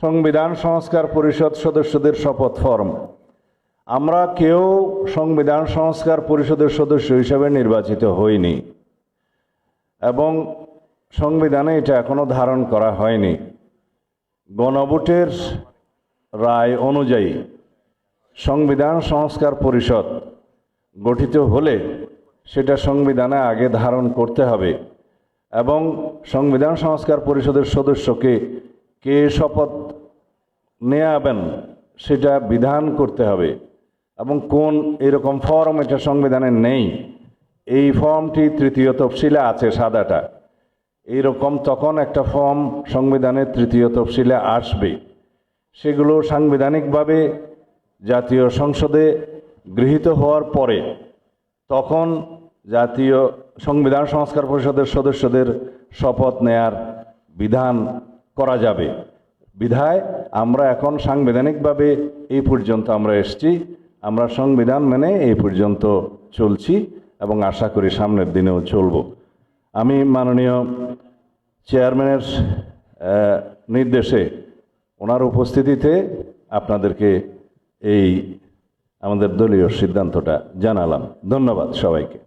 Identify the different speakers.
Speaker 1: সংবিধান সংস্কার পরিষদ সদস্যদের শপথ ফরম। আমরা কেউ সংবিধান সংস্কার পরিষদের সদস্য হিসেবে নির্বাচিত হইনি এবং সংবিধানে এটা এখনো ধারণ করা হয়নি। গণভোটের রায় অনুযায়ী সংবিধান সংস্কার পরিষদ গঠিত হলে সেটা সংবিধানে আগে ধারণ করতে হবে এবং সংবিধান সংস্কার পরিষদের সদস্যকে কে শপথ নেওয়াবেন সেটা বিধান করতে হবে এবং কোন এরকম ফর্ম এটা সংবিধানে নেই। এই ফর্মটি তৃতীয় তফসিলে আছে, সাদাটা। এইরকম তখন একটা ফর্ম সংবিধানের তৃতীয় তফসিলে আসবে। সেগুলো সাংবিধানিকভাবে জাতীয় সংসদে গৃহীত হওয়ার পরে তখন জাতীয় সংবিধান সংস্কার পরিষদের সদস্যদের শপথ নেয়ার বিধান করা যাবে। বিধায় আমরা এখন সাংবিধানিকভাবে এই পর্যন্ত আমরা এসেছি, আমরা সংবিধান মেনে এই পর্যন্ত চলছি এবং আশা করি সামনের দিনেও চলব। আমি মাননীয় চেয়ারম্যানের নির্দেশে ওনার উপস্থিতিতে আপনাদেরকে এই আমাদের দলীয় সিদ্ধান্তটা জানালাম। ধন্যবাদ সবাইকে।